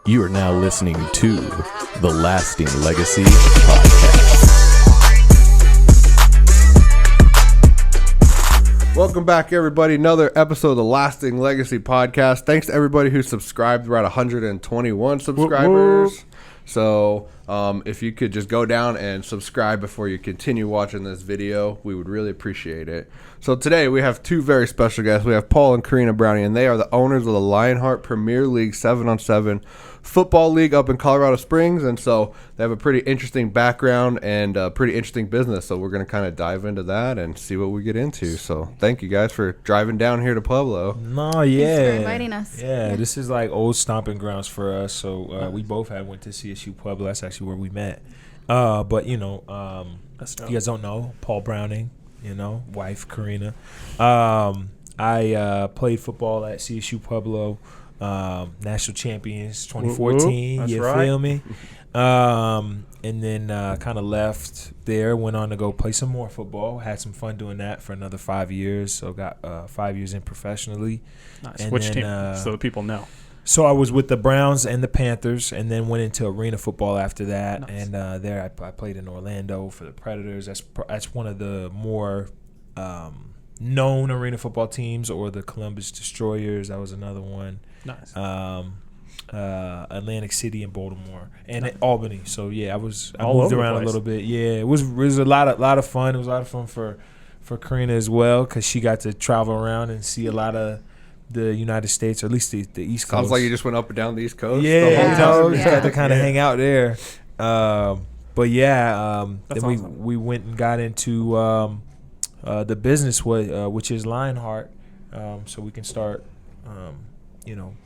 You are now listening to the Lasting Legacy Podcast. Welcome back, everybody. Another episode of the Lasting Legacy Podcast. Thanks to everybody who subscribed. We're at 121 subscribers. So if you could just go down and subscribe before you continue watching this video, we would really appreciate it. So today we have two very special guests. We have Paul and Karina Browning, and they are the owners of the Lionheart Premier League 7-on-7 football league up in Colorado Springs. And so they have a pretty interesting background and a pretty interesting business. So we're going to kind of dive into that and see what we get into. So thank you guys for driving down here to Pueblo. No, yeah. Thanks for inviting us. Yeah, this is like old stomping grounds for us. So we both went to CSU Pueblo. That's actually where we met. But, you know, if you guys don't know, Paul Browning, you know, wife Karina. I played football at CSU Pueblo. National champions 2014. That's you right. feel me? And then kind of left there, went on to go play some more football. Had some fun doing that for another 5 years. So got 5 years in professionally. Nice. And Which then, team? So the people know. So I was with the Browns and the Panthers, and then went into arena football after that. Nice. And there I played in Orlando for the Predators. That's one of the more known arena football teams, or the Columbus Destroyers. That was another one. Nice. Atlantic City and Baltimore and Albany. So yeah, I moved over around the a place. little bit. Yeah, it was a lot of fun. It was a lot of fun for Karina as well, because she got to travel around and see a lot of the United States, or at least the East Coast. Sounds like you just went up and down the East Coast. Yeah, the whole you know, time. just got to kind of hang out there. But yeah, That's then awesome. we went and got into the business which is Lionheart, so we can start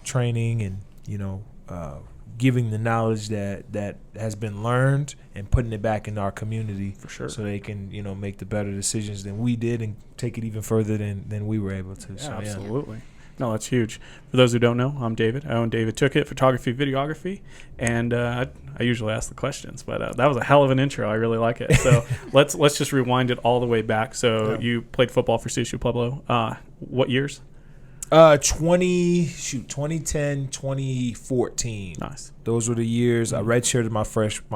training and giving the knowledge that has been learned and putting it back in our community, For sure. so they can make the better decisions than we did and take it even further than we were able to. Yeah, So, absolutely. No, that's huge. For those who don't know, I'm David. I own David Took It Photography, Videography, and I usually ask the questions, but that was a hell of an intro. I really like it. So let's just rewind it all the way back. So you played football for CSU Pueblo. What years? 2010, 2014. Nice. Those were the years. I redshirted my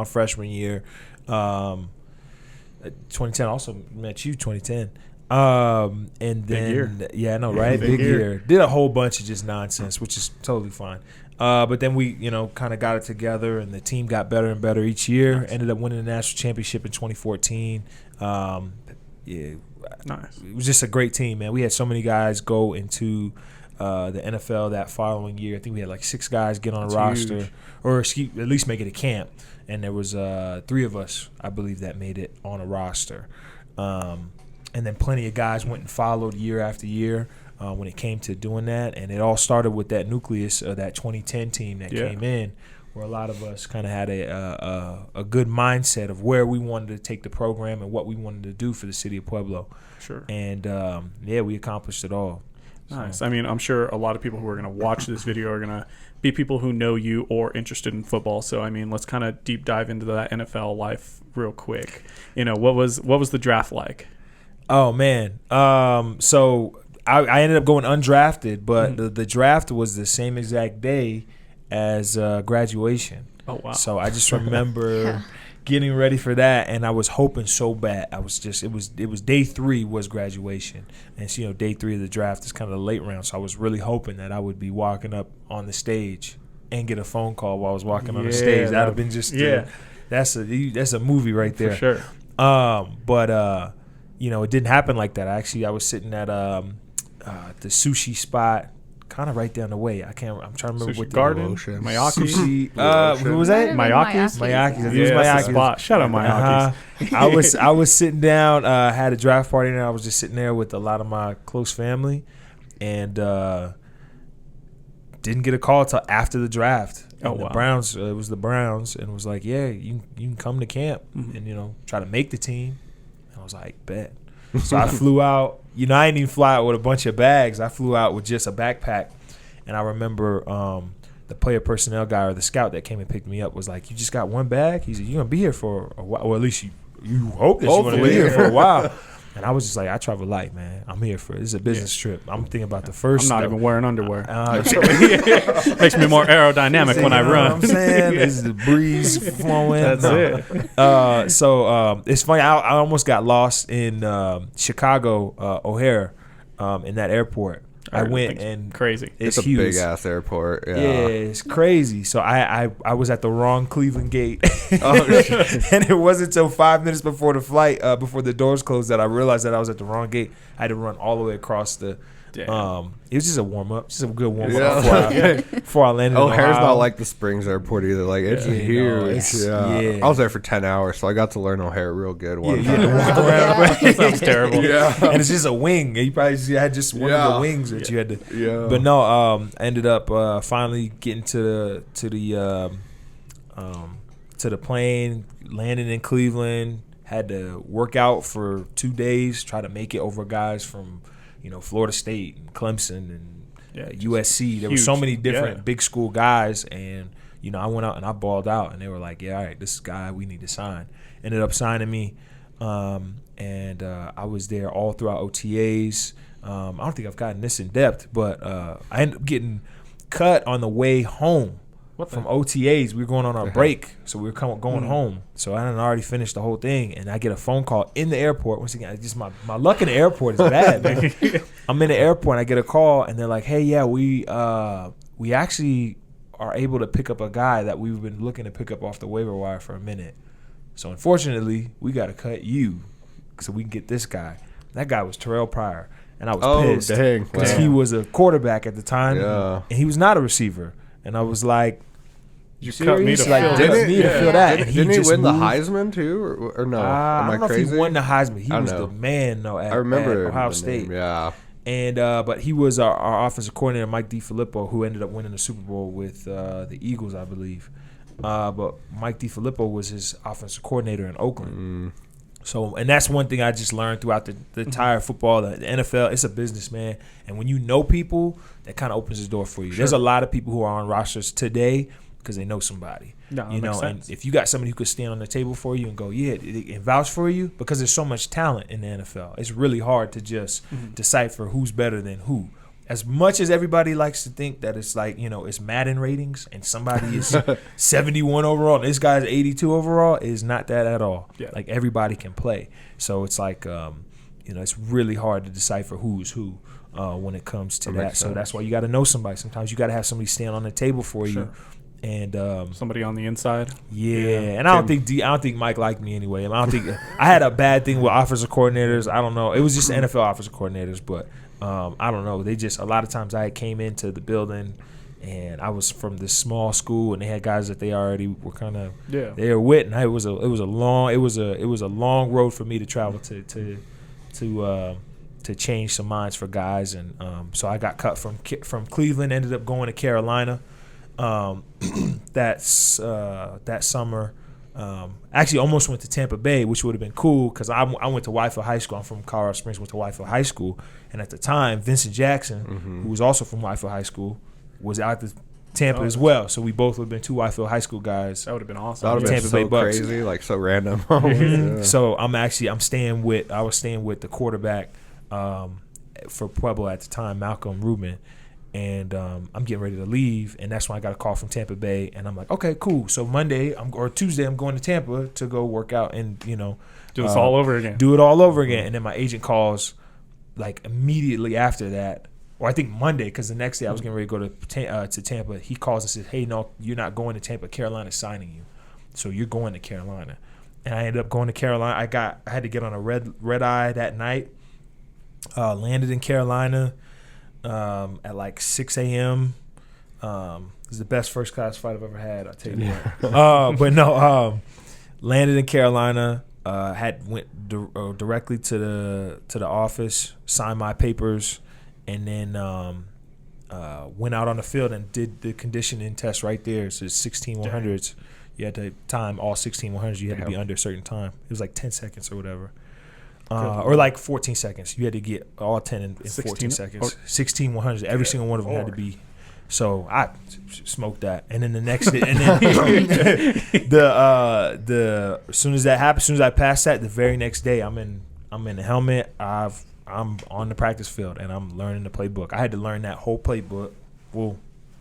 freshman year. 2010, also met you 2010. And then Big year. Yeah, I know, right? Big Big year. year. Did a whole bunch of just nonsense, which is totally fine. But then we, kind of got it together, and the team got better and better each year. Nice. Ended up winning the national championship in 2014. Nice. It was just a great team, man. We had so many guys go into the NFL that following year. I think we had like 6 guys get on That's a roster, huge. or at least make it a camp. And there was 3 of us, I believe, that made it on a roster. And then plenty of guys went and followed year after year when it came to doing that. And it all started with that nucleus of that 2010 team that came in, where a lot of us kind of had a good mindset of where we wanted to take the program and what we wanted to do for the city of Pueblo. Sure. And, we accomplished it all. Nice. I mean, I'm sure a lot of people who are going to watch this video are going to be people who know you or interested in football. So, I mean, let's kind of deep dive into that NFL life real quick. What was the draft like? Oh, man. So I ended up going undrafted, but the draft was the same exact day as graduation. Oh, wow. So I just remember getting ready for that, and I was hoping so bad. It was day 3 was graduation, and so, day 3 of the draft is kind of the late round. So I was really hoping that I would be walking up on the stage and get a phone call while I was walking on the stage. That'd have been just that's a movie right there. For sure. But it didn't happen like that. I was sitting at the sushi spot, kind of right down the way. I'm trying to remember Sushi what the Garden? Sushi. Mayakis? Sushi. Who was that? Mayakis? Mayakis. It was Yeah, that's Mayakis. the spot. Shout out Mayakis. I was sitting down. Had a draft party, and I was just sitting there with a lot of my close family, and didn't get a call till after the draft. Oh, And the wow. Browns. It was the Browns, and it was like, yeah, you can come to camp and try to make the team. And I was like, bet. So I flew out. I didn't even fly out with a bunch of bags. I flew out with just a backpack. And I remember the player personnel guy, or the scout that came and picked me up, was like, you just got one bag? He said, you're going to be here for a while. Or at least you hope that you're going to be here for a while. And I was just like, I travel light, man. I'm here for it. This is a business trip. I'm thinking about the first. I'm not even wearing underwear. Makes me more aerodynamic when I run. You know what I'm saying? This is the breeze flowing. That's it. So it's funny. I almost got lost in Chicago O'Hare in that airport. I went and crazy. It's a huge. big ass airport. Yeah, it's crazy. So I was at the wrong Cleveland gate, Oh, and it wasn't until 5 minutes before the flight, before the doors closed, that I realized that I was at the wrong gate. I had to run all the way across the. It was just a warm up, just a good warm up before I landed. O'Hare's not like the Springs Airport either. Like it's huge. Yeah. I was there for 10 hours, so I got to learn O'Hare real good. You had to walk around. That sounds terrible. Yeah, and it's just a wing. You probably had just one of the wings that you had to. Yeah. But no, I ended up finally getting to the plane, landing in Cleveland. Had to work out for 2 days, try to make it over guys from, Florida State and Clemson and USC. There were so many different big school guys, and I went out and I balled out, and they were like, "Yeah, all right, this guy we need to sign." Ended up signing me, and I was there all throughout OTAs. I don't think I've gotten this in depth, but I ended up getting cut on the way home from OTAs. We were going on our break, so we were going home. So I had already finished the whole thing, and I get a phone call in the airport. Once again, just my luck in the airport is bad, man. I'm in the airport, and I get a call, and they're like, "Hey, yeah, we actually are able to pick up a guy that we've been looking to pick up off the waiver wire for a minute. So unfortunately, we got to cut you so we can get this guy." That guy was Terrell Pryor, and I was pissed because he was a quarterback at the time, and he was not a receiver. And I was like, "You cut me to fill that." Didn't he win the Heisman too, or no? Am I don't know crazy? if he won the Heisman. He was the man though at Ohio State. And but he was our offensive coordinator, Mike DiFilippo, who ended up winning the Super Bowl with the Eagles, I believe. But Mike DiFilippo was his offensive coordinator in Oakland. So, and that's one thing I just learned throughout the entire football, the NFL. It's a business, man. And when you know people, that kind of opens the door for you. Sure. There's a lot of people who are on rosters today because they know somebody. No, and if you got somebody who could stand on the table for you and go, and vouch for you, because there's so much talent in the NFL. It's really hard to just decipher who's better than who. As much as everybody likes to think that it's like, it's Madden ratings and somebody is 71 overall and this guy's 82 overall, is not that at all. Yeah. Like, everybody can play. So it's like, it's really hard to decipher who's who when it comes to that. So that's why you got to know somebody. Sometimes you got to have somebody stand on the table for you. And somebody on the inside. Yeah. And I don't think Mike liked me anyway. I don't think I had a bad thing with offensive coordinators. I don't know. It was just NFL offensive coordinators, but I don't know. They just, a lot of times I came into the building and I was from this small school and they had guys that they already were kind of they were with, and it was a long road for me to travel to change some minds for guys, and so I got cut from Cleveland, ended up going to Carolina. That summer. Actually almost went to Tampa Bay, which would have been cool because I went to Whitefield High School. I'm from Colorado Springs, went to Whitefield High School. And at the time, Vincent Jackson, who was also from Whitefield High School, was out to Tampa as well. So we both would have been two Whitefield High School guys. That would have been awesome. That would have been so crazy, like so random. So I was staying with the quarterback for Pueblo at the time, Malcolm Rubin. And I'm getting ready to leave, and that's when I got a call from Tampa Bay, and I'm like, okay, cool. So Tuesday, I'm going to Tampa to go work out and do this all over again. Do it all over again, and then my agent calls like immediately after that, or I think Monday, because the next day I was getting ready to go to Tampa. He calls and says, hey, no, you're not going to Tampa. Carolina's signing you, so you're going to Carolina. And I ended up going to Carolina. I had to get on a red eye that night. Landed in Carolina. At like 6 a.m. It was the best first class flight I've ever had, I'll tell you what. But no, landed in Carolina, went directly to the office, signed my papers, and then went out on the field and did the conditioning test right there. So it's 16-100s. You had to time all 16-100s. You had to be under a certain time. It was like 10 seconds or whatever. Or like 14 seconds. You had to get all 10 in 14 seconds. 16-100s. Every single one of them had to be. So I smoked that. And then the next day, and then as soon as that happened, as soon as I passed that, the very next day I'm I'm in the helmet. I'm on the practice field, and I'm learning the playbook. I had to learn that whole playbook. Well,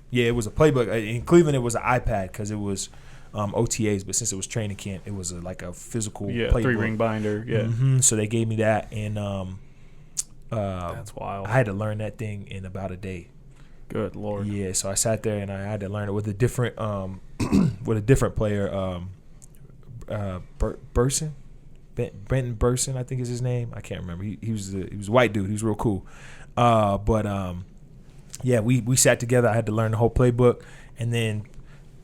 yeah, it was a playbook. In Cleveland, it was an iPad because it was OTAs, but since it was training camp, it was like a physical playbook. 3-ring binder. Yeah. Mm-hmm. So they gave me that, and that's wild. I had to learn that thing in about a day. Good Lord. Yeah, so I sat there and I had to learn it with a different player, Burson. Brenton Burson, I think is his name. I can't remember. He was a white dude. He was real cool. Yeah, we sat together. I had to learn the whole playbook, and then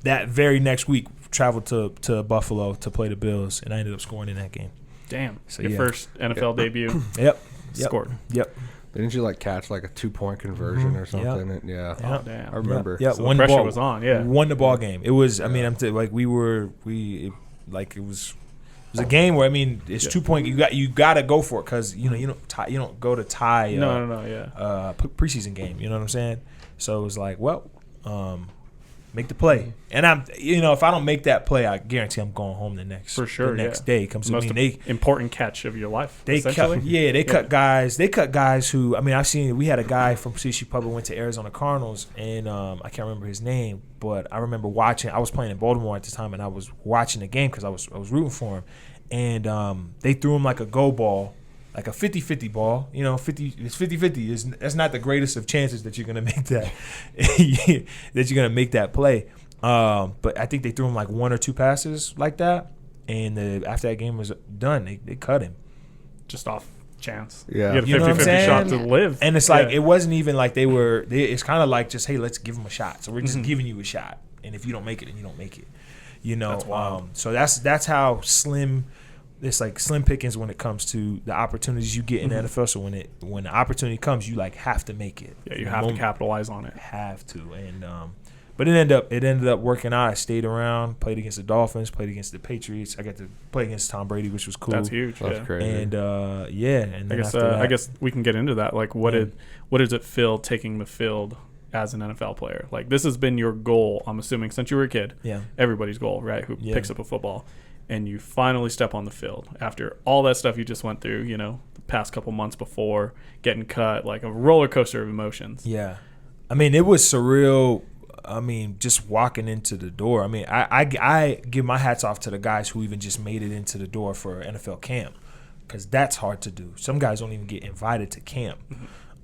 that very next week traveled to Buffalo to play the Bills, and I ended up scoring in that game. Damn. So Your first NFL debut. Yep. Scored. Yep. Didn't you like catch like a 2-point conversion or something? Yep. Yeah. Oh damn. I remember. Yeah. So the pressure was on. Yeah. Won the ball game. It was. I mean, it was a game where it's 2-point. You got to go for it because you don't go to tie. No. Yeah. Preseason game. You know what I'm saying? So it was like, make the play. And if I don't make that play, I guarantee I'm going home the next day. Comes important catch of your life. They cut guys. They cut guys who I've seen. We had a guy from CSU Public went to Arizona Cardinals, and I can't remember his name, but I remember watching. I was playing in Baltimore at the time, and I was watching the game because I was rooting for him, and they threw him like a go ball. Like a 50-50 ball, it's 50-50. That's not the greatest of chances that you're gonna make that play. But I think they threw him like 1 or 2 passes like that, and after that game was done, they cut him just off chance. Yeah, you had a 50-50 shot to live, and it's like it wasn't even like they were. It's kind of like just hey, let's give him a shot. So we're just giving you a shot, and if you don't make it, then you don't make it. That's wild. So that's how slim. It's like slim pickings when it comes to the opportunities you get in the NFL. So when the opportunity comes, you like have to make it. Yeah, you have to capitalize on it. Have to, and but it ended up working out. I stayed around, played against the Dolphins, played against the Patriots. I got to play against Tom Brady, which was cool. That's huge. That's crazy. And and then I guess we can get into that. Like, what does it feel taking the field as an NFL player? Like, this has been your goal. I'm assuming since you were a kid. Yeah. Everybody's goal, right? Who picks up a football. And you finally step on the field after all that stuff you just went through, the past couple months before, getting cut, like a roller coaster of emotions. Yeah. It was surreal. Just walking into the door. I give my hats off to the guys who even just made it into the door for NFL camp because that's hard to do. Some guys don't even get invited to camp.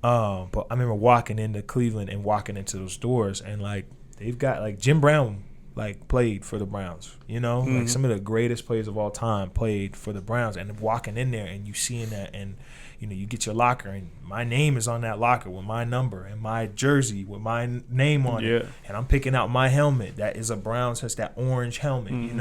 But I remember walking into Cleveland and walking into those doors and, like, they've got, like, Jim Brown – like played for the Browns, like some of the greatest players of all time played for the Browns, and walking in there and you seeing that, and you get your locker and my name is on that locker with my number and my jersey with my name on it, and I'm picking out my helmet that is a Browns, has that orange helmet, and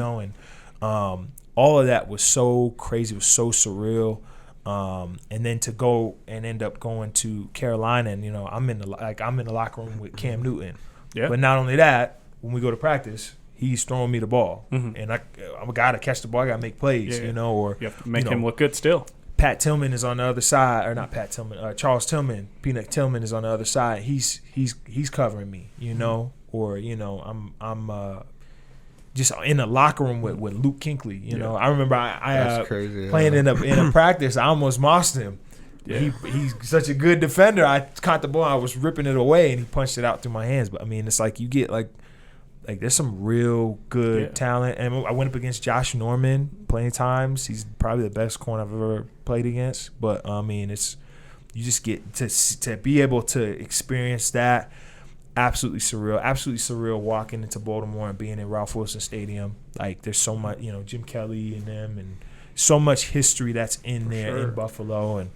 all of that was so crazy, it was so surreal, and then to go and end up going to Carolina, and I'm in the locker room with Cam Newton, but not only that. When we go to practice, he's throwing me the ball, and I'm a guy to catch the ball. I got to make plays, or you have to make him look good still. Pat Tillman is on the other side, or not Pat Tillman, Charles Tillman, Peanut Tillman is on the other side. He's covering me, or I'm just in the locker room with Luke Kinkley. I remember I crazy, playing in a practice. I almost mossed him. Yeah. He's such a good defender. I caught the ball. I was ripping it away, and he punched it out through my hands. But it's like you get like there's some real good talent. And I went up against Josh Norman plenty of times. He's probably the best corner I've ever played against. But it's you just get to be able to experience that. Absolutely surreal walking into Baltimore and being in Ralph Wilson Stadium. Like there's so much, Jim Kelly and them, and so much history that's in there in Buffalo. And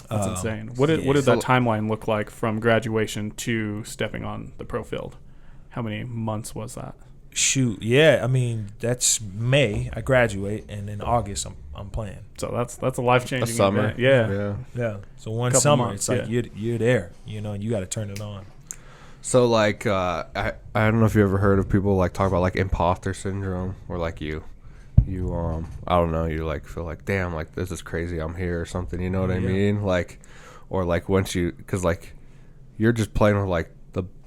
that's insane. What did that timeline look like from graduation to stepping on the pro field? How many months was that? Shoot, yeah. That's May. I graduate, and in August I'm playing. So that's a life-changing summer. Event. Yeah. So one Couple summer, months, it's like you're there, and you got to turn it on. So like I don't know if you ever heard of people like talk about like imposter syndrome, or like you I don't know, you like feel like damn, like this is crazy, I'm here or something, you know what I mean? Like, or like once because like you're just playing with like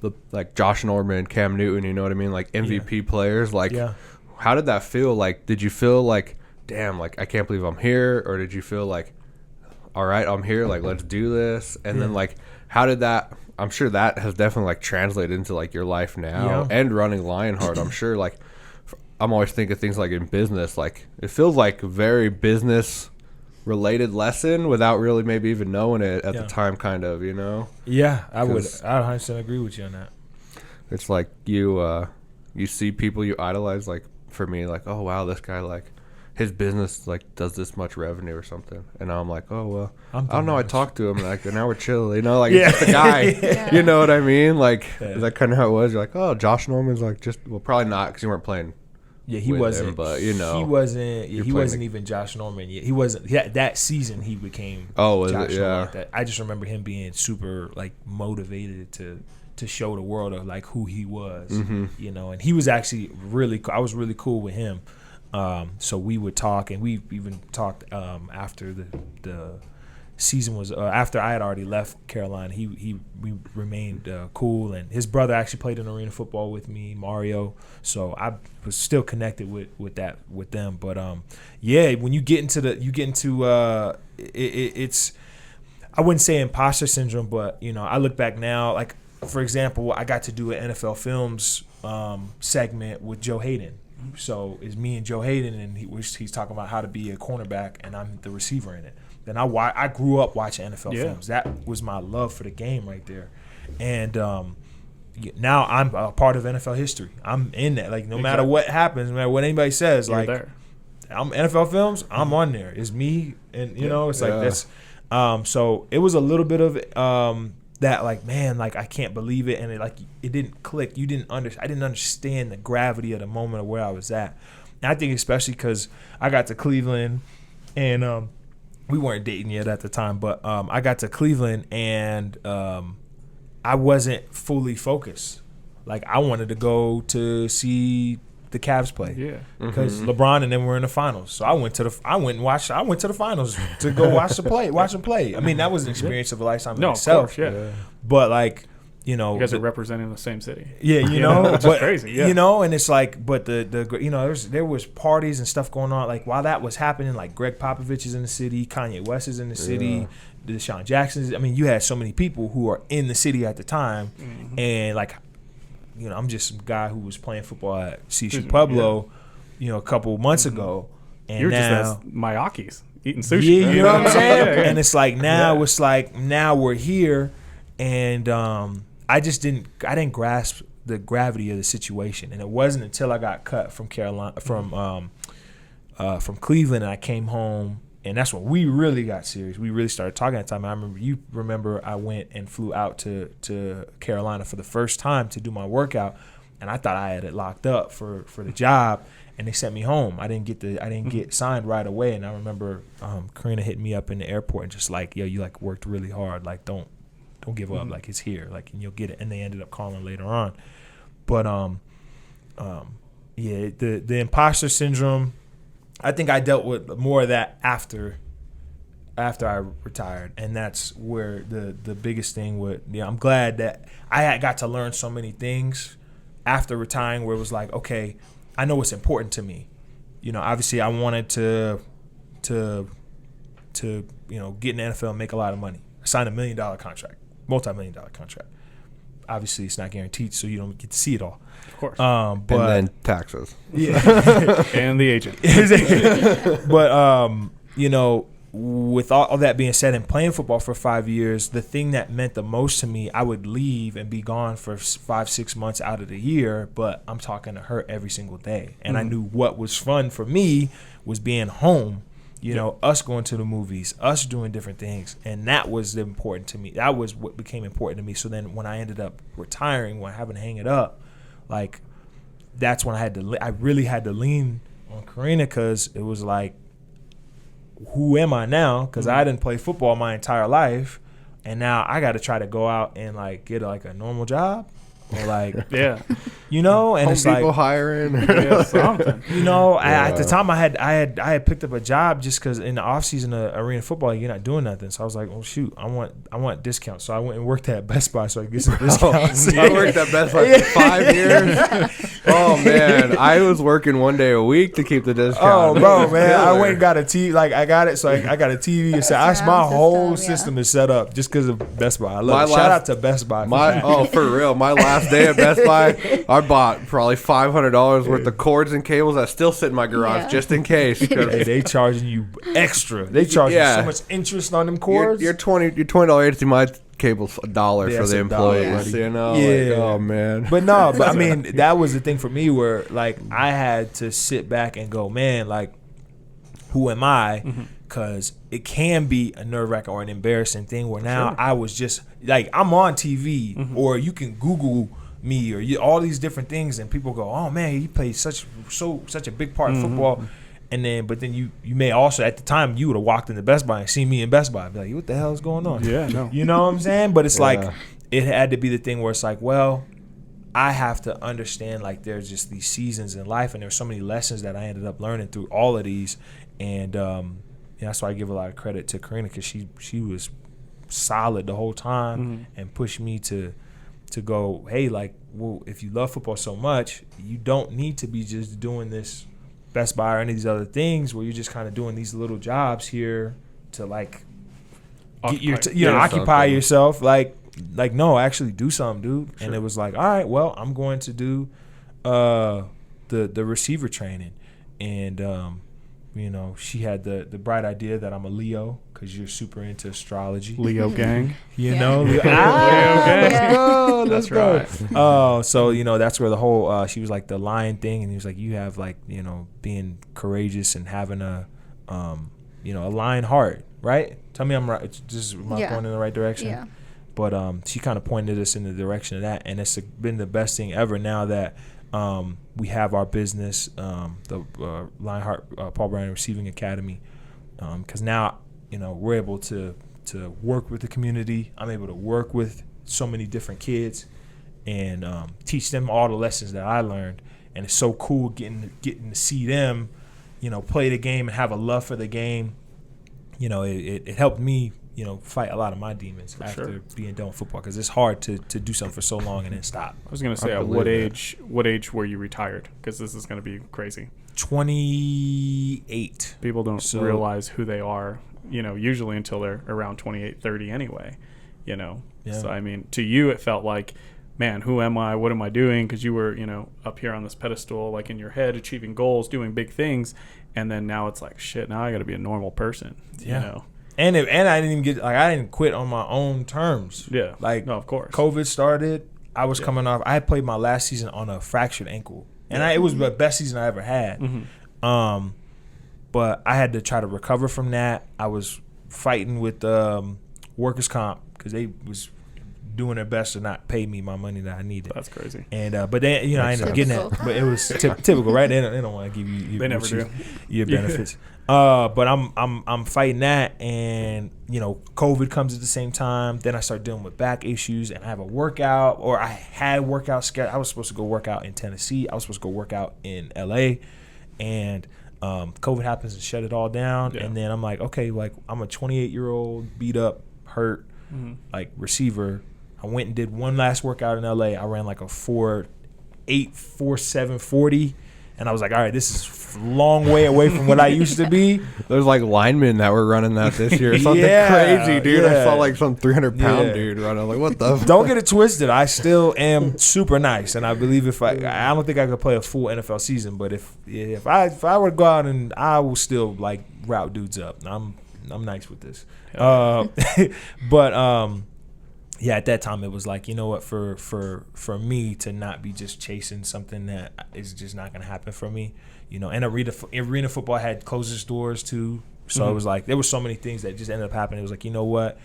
the like Josh Norman, Cam Newton, you know what I mean, like MVP players, like how did that feel? Like did you feel like damn, like I can't believe I'm here, or did you feel like all right, I'm here, like, let's do this. And then, like, how did that, I'm sure that has definitely, like, translated into, like, your life now and running Lionheart. I'm sure, like, I'm always thinking things like in business, like, it feels like a very business related lesson without really maybe even knowing it at the time, kind of, you know? Yeah, I would 100% agree with you on that. It's like you see people you idolize, like, for me, like, oh, wow, this guy, like, his business, like, does this much revenue or something. And now I'm like, oh, well, I don't know. I talked to him, like, and now we're chill, you know? Like, it's just a guy. You know what I mean? Like, is that kind of how it was? You're like, oh, Josh Norman's, like, just, well, probably not because you weren't playing. Yeah, he wasn't. Him, but, you know. He wasn't. Yeah, he wasn't even Josh Norman yet. He wasn't. Yeah, that season he became Josh Norman. Like that. I just remember him being super, like, motivated to show the world of, like, who he was, you know. And he was actually I was really cool with him. So we would talk, and we even talked after the season was after I had already left Carolina. We remained cool, and his brother actually played in arena football with me, Mario. So I was still connected with them. But when you get into it's I wouldn't say imposter syndrome, but you know, I look back now, like, for example, I got to do an NFL Films segment with Joe Hayden. So it's me and Joe Hayden, and he's talking about how to be a cornerback, and I'm the receiver in it. Then I grew up watching NFL Films. That was my love for the game right there. And now I'm a part of NFL history. I'm in that. Like, no matter what happens, no matter what anybody says, you're like, there. I'm NFL Films, I'm on there. It's me, and, you know, it's like that's so it was a little bit of that, like, man, like, I can't believe it, and it didn't click. I didn't understand the gravity of the moment of where I was at. And I think especially because I got to Cleveland, and we weren't dating yet at the time, but I got to Cleveland, and I wasn't fully focused. Like, I wanted to go to see the Cavs play, because LeBron and them were in the finals. So I went to the finals to go watch them play. I mean, that was an experience of a lifetime in itself. Of course, But, like, you know, you guys are representing the same city. Yeah, you know, which is crazy. Yeah. You know, and it's like, but the you know, there was parties and stuff going on. Like, while that was happening, like, Greg Popovich is in the city, Kanye West is in the city, Deshaun Jackson. I mean, you had so many people who are in the city at the time, and, like, you know, I'm just some guy who was playing football at CSU Pueblo, you know, a couple months ago, and you're now, just as Miyakis eating sushi. Yeah, you know what I'm saying? And it's like it's like now we're here, and I didn't grasp the gravity of the situation, and it wasn't until I got cut from Carolina, from Cleveland, and I came home, and that's when we really got serious. We really started talking at the time. I remember I went and flew out to Carolina for the first time to do my workout, and I thought I had it locked up for the job, and they sent me home. I didn't get signed right away, and I remember Karina hitting me up in the airport and just like, yo, you, like, worked really hard, like, don't give up, like, it's here, like, and you'll get it. And they ended up calling later on. But the imposter syndrome, I think I dealt with more of that after I retired, and that's where the biggest thing would. Yeah, I'm glad that I had got to learn so many things after retiring, where it was like, okay, I know what's important to me. You know, obviously I wanted to you know, get in the NFL and make a lot of money. I signed $1 million contract. Multi-million-dollar contract. Obviously, it's not guaranteed, so you don't get to see it all. Of course. But, and then taxes. Yeah. And the agent. But, you know, with all that being said, and playing football for 5 years, the thing that meant the most to me, I would leave and be gone for 5-6 months out of the year, but I'm talking to her every single day. And I knew what was fun for me was being home. You know, us going to the movies, us doing different things, and that was important to me. That was what became important to me. So then when I ended up retiring, when having to hang it up, like, that's when I really had to lean on Karina, because it was like, who am I now? Because I didn't play football my entire life, and now I got to try to go out and, like, get, like, a normal job, or like, Yeah. you know, and Home it's Depot like, hiring. Yeah, something. you know, Yeah. at the time I had picked up a job just because in the off season of arena football you're not doing nothing. So I was like, well, shoot, I want discounts. So I went and worked at Best Buy so I could get some discounts. I worked at Best Buy for 5 years. Oh man, I was working 1 day a week to keep the discount. Oh, bro, man, I Killer. went and got a TV. Like I got it, so I got a TV. And That's my your own whole system, yeah. system is set up just because of Best Buy. I love My it. Shout last- out to Best Buy. For real. My last day at Best Buy, I bought probably $500 worth of cords and cables that still sit in my garage Yeah. just in case. 'Cause Hey, they charging you extra. They charging Yeah. you so much interest on them cords. Your $20 agency, my cable's $1 Yeah, for it's the $1, employees. buddy. You know, Yeah. like, oh man. But no, but I mean, that was the thing for me where like I had to sit back and go, man, like, who am I? Because it can be a nerve-wracking or an embarrassing thing where now I was just like, I'm on TV or you can Google me or all these different things and people go, oh man, he played such a big part in football. And then, but then you may also at the time you would have walked into Best Buy and seen me in Best Buy, be like, what the hell is going on? Yeah, no. You know what I'm saying? But it's like Yeah. it had to be the thing where it's like, well, I have to understand like there's just these seasons in life, and there's so many lessons that I ended up learning through all of these, and that's why I give a lot of credit to Karina because she was solid the whole time and pushed me to go, hey, like, well, if you love football so much, you don't need to be just doing this Best Buy or any of these other things where you're just kind of doing these little jobs here to like get your occupy something. yourself. Like no, actually do something, dude. And it was like, all right, well, I'm going to do the receiver training, and you know, she had the bright idea that I'm a Leo because you're super into astrology. Leo gang. You Yeah. know, Okay. Yeah. That's right. so you know that's where the whole she was like the lion thing, and he was like, you have like, you know, being courageous and having a you know, a lion heart, right? Tell me I'm right. Just am I Yeah. going in the right direction? Yeah. But she kind of pointed us in the direction of that, and it's been the best thing ever now that we have our business, the Lionheart Paul Browning Receiving Academy, because now, you know, we're able to work with the community. I'm able to work with so many different kids and teach them all the lessons that I learned, and it's so cool getting to see them, you know, play the game and have a love for the game. You know, it helped me, you know, fight a lot of my demons after being done with football, because it's hard to do something for so long and then stop. I was gonna say, I at believe what age were you retired? Because this is gonna be crazy. 28. People don't So- realize who they are, you know, usually until they're around 28, 30 anyway, you know. Yeah. So, I mean, to you it felt like, man, who am I? What am I doing? Because you were, you know, up here on this pedestal, like in your head, achieving goals, doing big things. And then now it's like, shit, now I got to be a normal person, Yeah. you know. And I didn't even I didn't quit on my own terms. Yeah. Like, no, of course. COVID started. I was coming off. I had played my last season on a fractured ankle, and it was the best season I ever had. But I had to try to recover from that. I was fighting with workers' comp because they was doing their best to not pay me my money that I needed. That's crazy. And but then, you know, I ended up getting that. Typical. But it was typical, right? They don't want to give you They never do. your benefits. But I'm fighting that, and you know, COVID comes at the same time. Then I start dealing with back issues, and I have a workout, or I had workout scheduled. I was supposed to go work out in Tennessee. I was supposed to go work out in LA, and COVID happens and shut it all down. Yeah. And then I'm like, okay, like I'm a 28-year-old beat up, hurt, like receiver. I went and did one last workout in LA. I ran like a 4.8, 4.7 40. And I was like, all right, this is a long way away from what I used to be. There's like linemen that were running that this year. Something Yeah, crazy, dude. I yeah. saw like some 300-pound Yeah. dude running. Like, what the? Don't get it twisted. I still am super nice, and I believe if I don't think I could play a full NFL season, but if I were to go out, and I will still like route dudes up. I'm nice with this. But yeah, at that time it was like, you know what, for me to not be just chasing something that is just not gonna happen for me, you know. And arena football had closed its doors too, so it was like there were so many things that just ended up happening. It was like, you know what,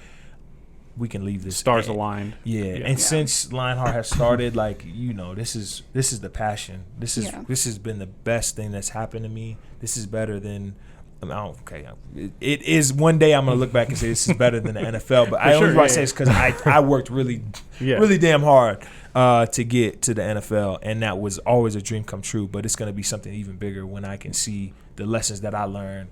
we can leave this. Stars aligned. Yeah, and since Lionheart has started, like, you know, this is the passion. This has been the best thing that's happened to me. This is better than It is one day I'm gonna look back and say this is better than the NFL. But I only want to say it's because I worked really damn hard to get to the NFL, and that was always a dream come true. But it's gonna be something even bigger when I can see the lessons that I learned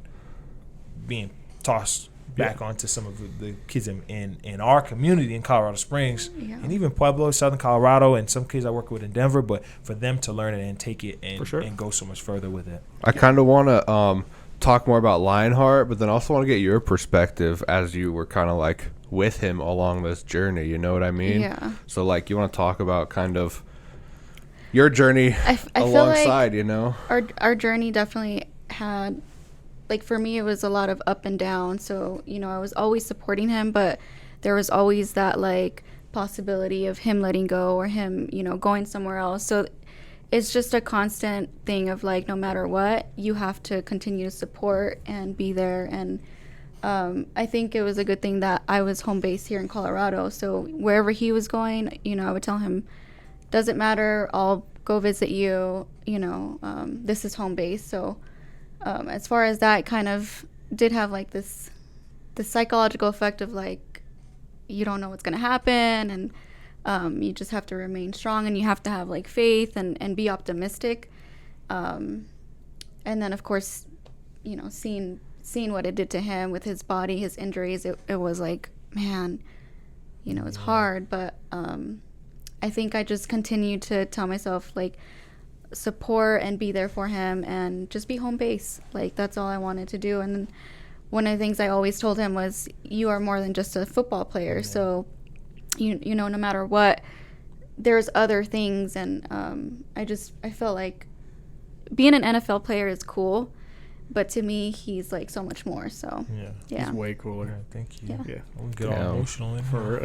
being tossed back onto some of the kids in our community in Colorado Springs, and even Pueblo, Southern Colorado, and some kids I work with in Denver. But for them to learn it and take it and go so much further with it. I kind of want to talk more about Lionheart, but then also want to get your perspective as you were kind of like with him along this journey. You know what I mean? Yeah. So like, you want to talk about kind of your journey I alongside, feel like our journey definitely had, like, for me, it was a lot of up and down. So, I was always supporting him, but there was always that, like, possibility of him letting go or him, going somewhere else. So it's just a constant thing of, like, no matter what, you have to continue to support and be there. And I think it was a good thing that I was home base here in Colorado. So wherever he was going, I would tell him, doesn't matter, I'll go visit you, this is home base. So as far as that, kind of did have like this psychological effect of like, you don't know what's going to happen, and you just have to remain strong, and you have to have like faith and be optimistic. And then of course, seeing what it did to him with his body, his injuries, it was like, man, it's hard. But I think I just continued to tell myself, like, support and be there for him and just be home base. Like, that's all I wanted to do. And one of the things I always told him was, you are more than just a football player. So no matter what, there's other things. And I felt like being an NFL player is cool, but to me, he's like so much more. So he's way cooler. Yeah, thank you. Yeah. I'm get all emotional in her.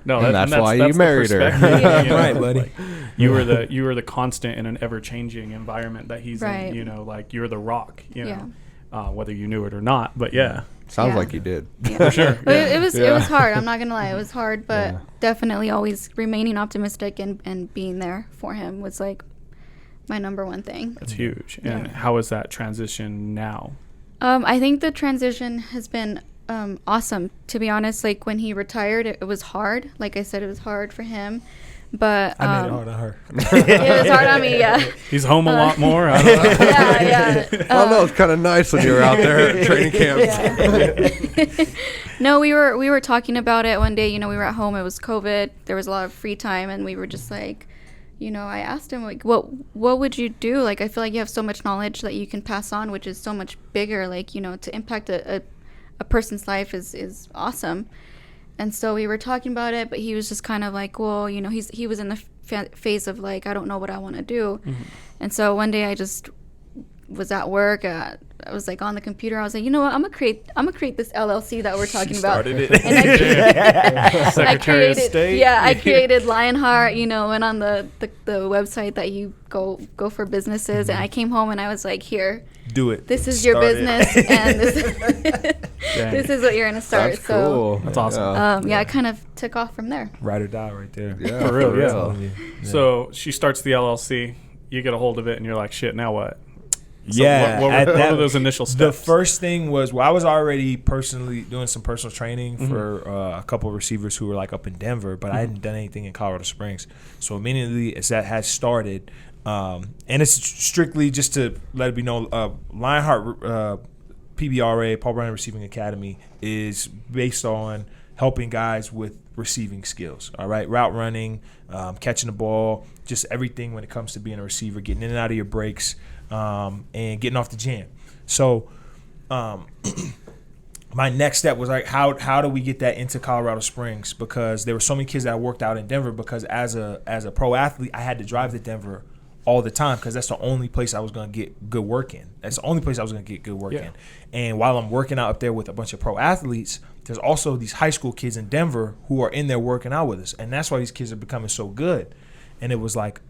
No, and that's why you married her. Right, buddy. Like, you were the constant in an ever changing environment that he's in. Like, you're the rock. Whether you knew it or not, but sounds like you did. For sure. But it was hard. I'm not gonna lie, it was hard, but definitely always remaining optimistic and being there for him was like my number one thing. That's huge. And how is that transition now? I think the transition has been awesome, to be honest. Like, when he retired, it was hard. Like I said, it was hard for him. But I made it hard on her. It was hard on me, yeah. He's home a lot more. I don't know. Yeah. Well, no, it's kind of nice when you were out there at training camps. Yeah. No, we were talking about it one day. We were at home. It was COVID. There was a lot of free time, and we were just like, I asked him, like, what would you do? Like, I feel like you have so much knowledge that you can pass on, which is so much bigger. Like, to impact a person's life is awesome. And so we were talking about it, but he was just kind of like, well, he was in the phase of like, I don't know what I want to do. Mm-hmm. And so one day I just was at work. I was like on the computer. I was like, you know what? I'm gonna create this LLC that we're talking about. It. And Secretary of State. Yeah, I created Lionheart. Went on the website that you go for businesses, and I came home and I was like, here, do it. This is your business, and this is what you're gonna start. That's cool. That's awesome. I kind of took off from there. Ride or die, right there. Yeah, for real. Yeah. So she starts the LLC. You get a hold of it, and you're like, shit. Now what? So what were those initial steps? The first thing was, I was already personally doing some personal training for a couple of receivers who were like up in Denver, but I hadn't done anything in Colorado Springs. So immediately as that had started, and it's strictly just to let it be known, Lionheart PBRA, Paul Karina Receiving Academy, is based on helping guys with receiving skills, all right? Route running, catching the ball, just everything when it comes to being a receiver, getting in and out of your breaks, and getting off the jam. So my next step was like, how do we get that into Colorado Springs? Because there were so many kids that worked out in Denver, because as a pro athlete, I had to drive to Denver all the time, because that's the only place I was going to get good work in. That's the only place I was going to get good work in. And while I'm working out up there with a bunch of pro athletes, there's also these high school kids in Denver who are in there working out with us. And that's why these kids are becoming so good. And it was like,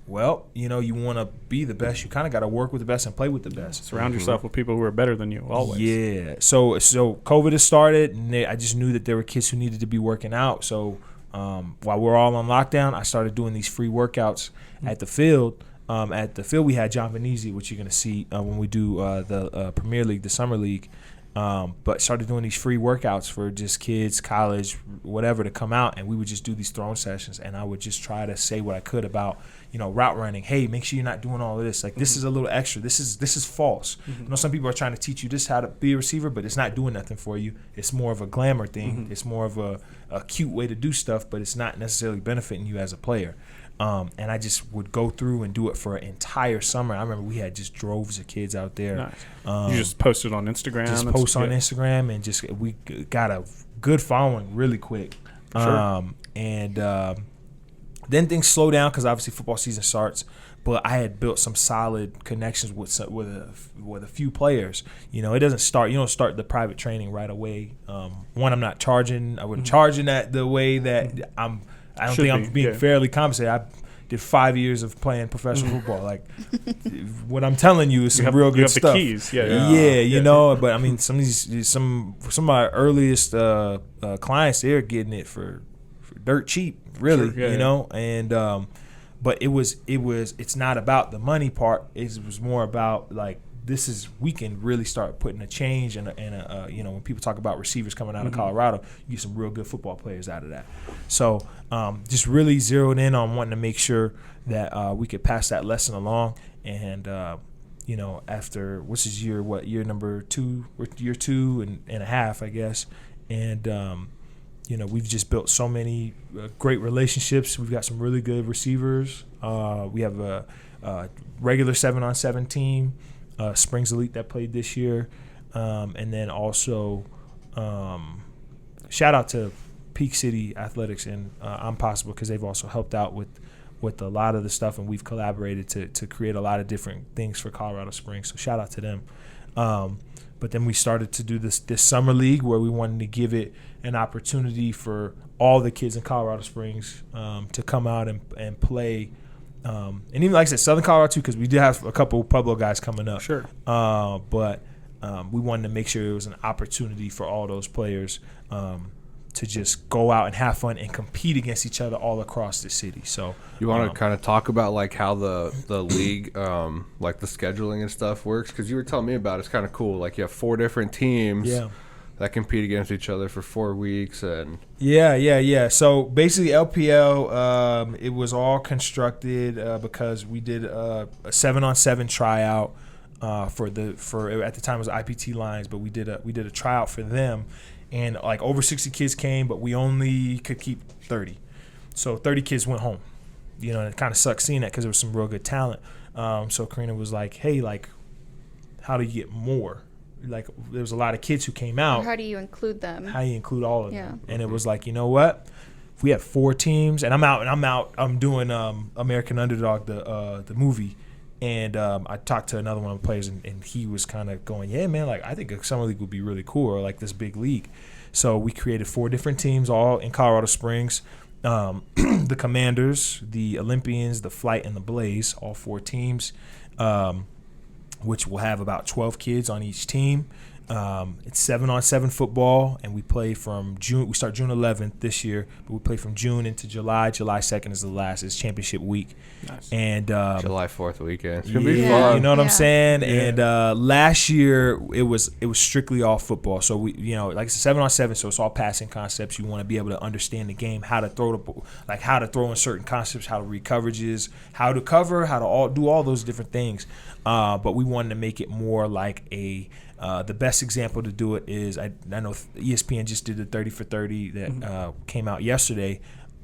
well, you want to be the best. You kind of got to work with the best and play with the best. Surround yourself with people who are better than you, always. Yeah. So COVID has started, and I just knew that there were kids who needed to be working out. So while we're all on lockdown, I started doing these free workouts at the field, at the field we had John Venezia, which you're going to see when we do the Premier League, the Summer League. But started doing these free workouts for just kids, college, whatever, to come out, and we would just do these throwing sessions, and I would just try to say what I could about, route running. Hey, make sure you're not doing all of this. Like, this is a little extra. This is false. Some people are trying to teach you this how to be a receiver, but it's not doing nothing for you. It's more of a glamour thing. It's more of a cute way to do stuff, but it's not necessarily benefiting you as a player. And I just would go through and do it for an entire summer. I remember we had just droves of kids out there. Nice. You just posted on Instagram? Just post on Instagram, and we got a good following really quick. Sure. Then things slow down because obviously football season starts. But I had built some solid connections with a few players. It doesn't start. You don't start the private training right away. One, I'm not charging. I wouldn't charge in that the way that I don't think I'm being fairly compensated. I did 5 years of playing professional football. Like, what I'm telling you is some real good stuff. You have the keys. But I mean, some of my earliest clients, they're getting it for dirt cheap, really. And but it's not about the money part. It was more about, like, we can really start putting a change and when people talk about receivers coming out of Colorado, you get some real good football players out of that. So just really zeroed in on wanting to make sure that we could pass that lesson along. And after year number 2, year 2 and a half, I guess. And we've just built so many great relationships. We've got some really good receivers. We have a regular 7-on-7 team. Springs Elite that played this year, and then also shout out to Peak City Athletics and Impossible, because they've also helped out with a lot of the stuff, and we've collaborated to create a lot of different things for Colorado Springs. So shout out to them. But then we started to do this summer league where we wanted to give it an opportunity for all the kids in Colorado Springs to come out and play. And even, like I said, Southern Colorado too, because we did have a couple Pueblo guys coming up. Sure. But we wanted to make sure it was an opportunity for all those players to just go out and have fun and compete against each other all across the city. So you want to kind of talk about, like, how the league, like the scheduling and stuff works? Because you were telling me about it's kind of cool. Like, you have 4 different teams. Yeah. That compete against each other for 4 weeks. And yeah. So basically LPL, it was all constructed because we did a 7-on-7 tryout for at the time it was IPT Lions, but we did a tryout for them, and like over 60 kids came, but we only could keep 30. So 30 kids went home. And it kind of sucks seeing that because there was some real good talent. So Karina was like, hey, like, how do you get more? Like, there was a lot of kids who came out. How do you include them? How do you include all of them? And it was like, you know what? If we have 4 teams, and I'm doing American Underdog, the movie, and I talked to another one of the players, and he was kind of going, yeah, man, like, I think a summer league would be really cool, or like this big league. So we created 4 different teams, all in Colorado Springs. The Commanders, the Olympians, the Flight, and the Blaze, all 4 teams. Which will have about 12 kids on each team. It's 7-on-7 football, and we play from June. We start June 11th this year, but we play from June into July. July 2nd is the last. It's championship week. Nice. And July 4th weekend. It's gonna be fun. You know what I'm saying? Yeah. And last year it was strictly all football. So we, like it's 7-on-7, so it's all passing concepts. You want to be able to understand the game, how to throw how to throw in certain concepts, how to read coverages, how to cover, how to do all those different things. But we wanted to make it more like the best example to do it is I know ESPN just did the 30 for 30 that came out yesterday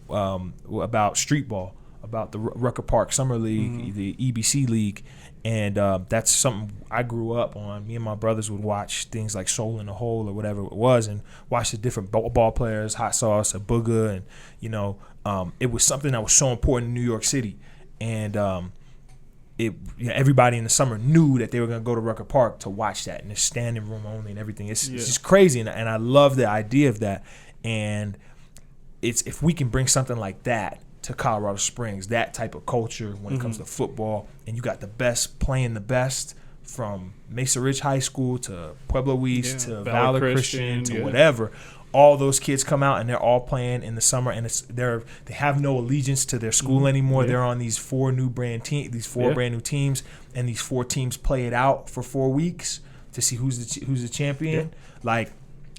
about street ball, about the Rucker Park Summer League, the EBC League, and that's something I grew up on. Me and my brothers would watch things like Soul in the Hole or whatever it was, and watch the different ball players, Hot Sauce, a Booger, and it was something that was so important in New York City, and everybody in the summer knew that they were going to go to Rucker Park to watch that, and there's standing room only and everything. It's just crazy, and I love the idea of that. And it's if we can bring something like that to Colorado Springs, that type of culture when it comes to football, and you got the best playing the best from Mesa Ridge High School to Pueblo East to Valor Christian to whatever, all those kids come out and they're all playing in the summer, and they have no allegiance to their school anymore. They're on these four brand new teams, and these 4 teams play it out for 4 weeks to see who's the champion. Like,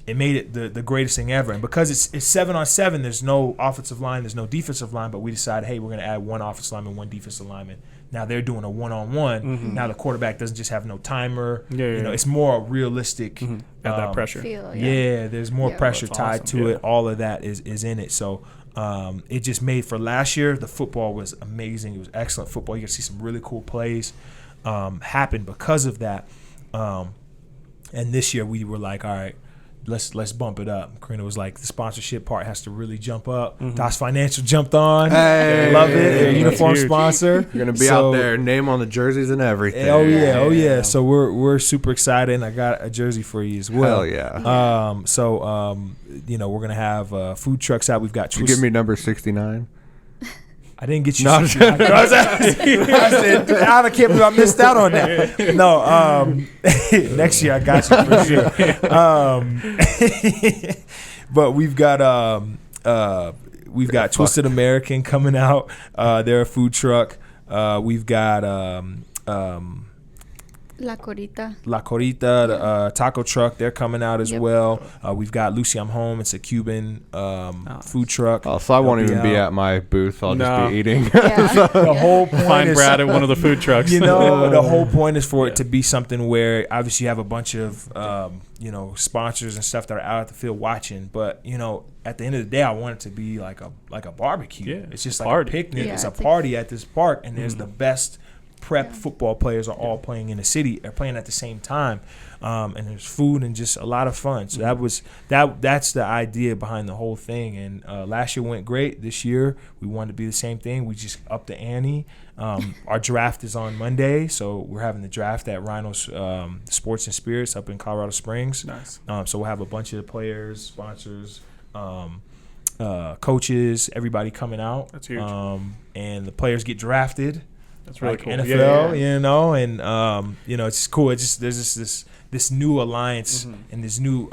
it made it the greatest thing ever. And because it's 7-on-7, there's no offensive line, there's no defensive line, but we decided, hey, we're going to add 1 offensive lineman, 1 defensive lineman. Now they're doing a 1-on-1. Now the quarterback doesn't just have no timer. It's more realistic. Have that pressure. There's more pressure tied awesome. to it. All of that is in it. So it just made for last year. The football was amazing. It was excellent football. You get to see some really cool plays happen because of that. And this year we were like, all right, let's bump it up. Karina was like, the sponsorship part has to really jump up. Das Financial jumped on. Hey, love it. Their uniform huge. sponsor. You're gonna be out there, name on the jerseys and everything. Oh yeah. So we're super excited, and I got a jersey for you as well. Hell yeah. We're gonna have food trucks out. We've got. Did you give me number 69? I didn't get you. No, I said, I can't believe I missed out on that. No, next year I got you for sure. But we've got Twisted American coming out. They're a food truck. We've got La Corita. the taco truck. They're coming out as well. We've got Lucy, I'm Home. It's a Cuban food truck. Oh, so I won't even be out. at my booth. I'll just be eating. The whole point Find is, Brad at one of the food trucks. the whole point is for it to be something where obviously you have a bunch of sponsors and stuff that are out at the field watching, but at the end of the day, I want it to be like a barbecue. Yeah, it's just like party. a picnic. Yeah, it's a it's party at this park, and there's the best prep football players are all playing in the city. They're playing at the same time, and there's food and just a lot of fun. So that's the idea behind the whole thing. And last year went great. This year we wanted to be the same thing. We just upped the ante. Our draft is on Monday, so we're having the draft at Rhino's Sports and Spirits up in Colorado Springs. Nice. So we'll have a bunch of the players, sponsors, coaches, everybody coming out. That's huge. And the players get drafted. That's really like cool. NFL, and it's cool. It's just there's this new alliance and this new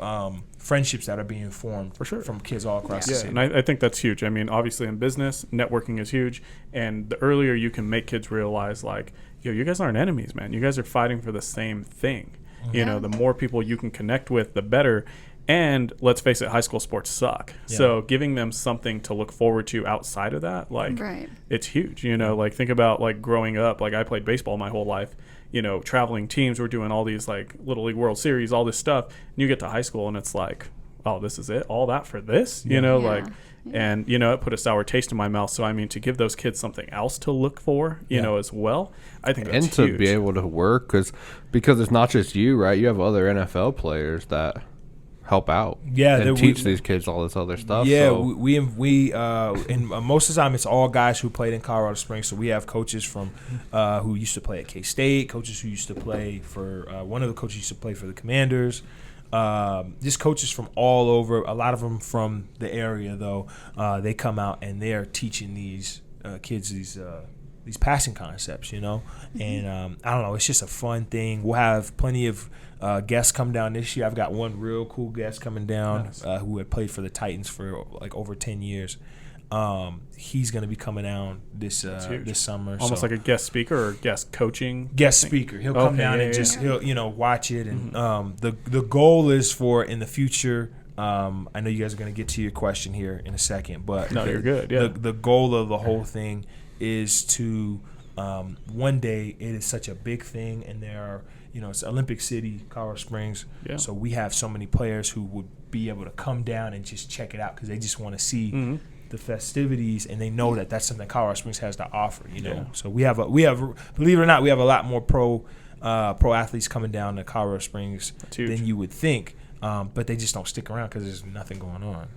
friendships that are being formed For sure. from kids all across the Yeah, city. and I think that's huge. I mean, obviously in business, networking is huge, and the earlier you can make kids realize, like, you guys aren't enemies, man. You guys are fighting for the same thing. The more people you can connect with, the better. And let's face it, high school sports suck. Yeah. So giving them something to look forward to outside of that, it's huge. Like, think about, like, growing up. Like, I played baseball my whole life. Traveling teams, we're doing all these, like, Little League World Series, all this stuff. And you get to high school and it's like, oh, this is it? All that for this? And, it put a sour taste in my mouth. So, I mean, to give those kids something else to look for, as well, I think that's and huge. to be able to work, because it's not just you, right? You have other NFL players that help out and teach these kids all this other stuff. We and most of the time it's all guys who played in Colorado Springs. So we have coaches from who used to play at K-State, coaches who used to play for one of the coaches used to play for the Commanders, just coaches from all over. A lot of them from the area, though. They come out and they're teaching these kids these passing concepts, and I don't know, it's just a fun thing. We'll have plenty of guests come down this year. I've got one real cool guest coming down who had played for the Titans for like over 10 years. He's going to be coming down this summer. Almost like a guest speaker or guest coaching? Guest speaker. He'll come down and just he'll watch it. And the goal is for in the future. I know you guys are going to get to your question here in a second, but no, you're good. Yeah. The goal of the whole thing is to one day it is such a big thing, and there are it's Olympic City, Colorado Springs. Yeah. So we have so many players who would be able to come down and just check it out because they just want to see the festivities, and they know that that's something Colorado Springs has to offer. So we have believe it or not, we have a lot more pro athletes coming down to Colorado Springs than you would think. But they just don't stick around because there's nothing going on.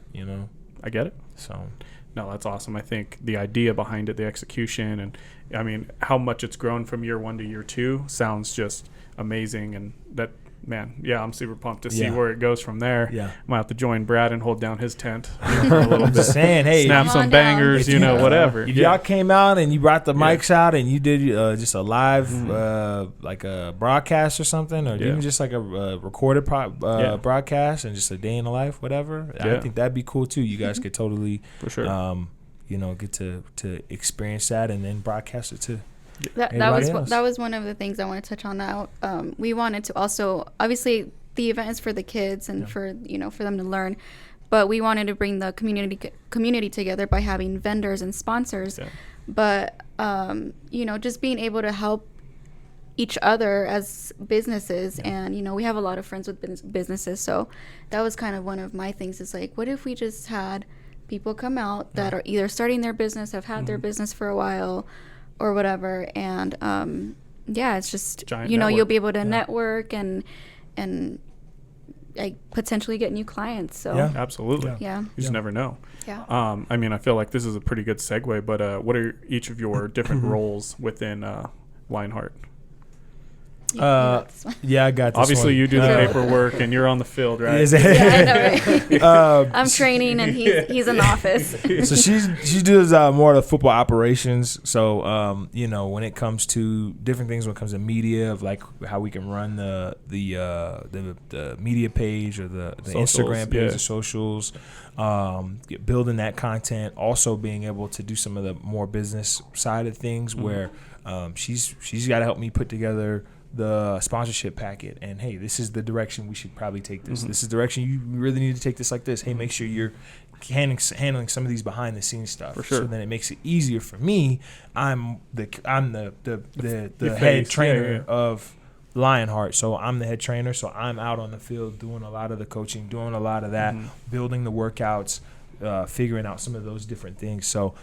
I get it. So. No, that's awesome. I think the idea behind it, the execution, and I mean how much it's grown from year 1 to year 2 sounds just amazing, and that Man, yeah, I'm super pumped to see Yeah. where it goes from there. Yeah. Might have to join Brad and hold down his tent for a little bit. Just saying, hey, Snap Come some on bangers, down. whatever. if y'all came out and you brought the mics out and you did just a live Mm-hmm. like a broadcast or something, or even just like a recorded broadcast and just a day in the life, whatever, I Yeah. think that'd be cool too. You guys could totally For sure. get to experience that and then broadcast it too. That Everybody was else. that was one of the things I want to touch on. Now, we wanted to also, obviously the event is for the kids and for them to learn, but we wanted to bring the community together by having vendors and sponsors. Yeah. But just being able to help each other as businesses, and we have a lot of friends with businesses, so that was kind of one of my things. Is like, what if we just had people come out that are either starting their business, have had their business for a while, or whatever, and it's just Giant you'll network. be able to network and like potentially get new clients. So Yeah. Absolutely. yeah. You just never know. Yeah. I mean, I feel like this is a pretty good segue, but what are each of your different roles within Lionheart? Yeah, I got this Obviously, one. you do the paperwork and you're on the field, right? Is Yeah, I it? know, right? I'm training and he's in the office. So she does more of the football operations. So when it comes to different things, when it comes to media, of like how we can run the media page or the Socials, Instagram page, yeah. the socials, building that content. Also being able to do some of the more business side of things, where she's got to help me put together the sponsorship packet, and hey, this is the direction we should probably take this. This is the direction you really need to take this like this. Hey, make sure you're handling some of these behind the scenes stuff. For sure. So then it makes it easier for me. I'm the Your head face, trainer of Lionheart. So I'm the head trainer. So I'm out on the field doing a lot of the coaching, doing a lot of that, building the workouts, figuring out some of those different things. So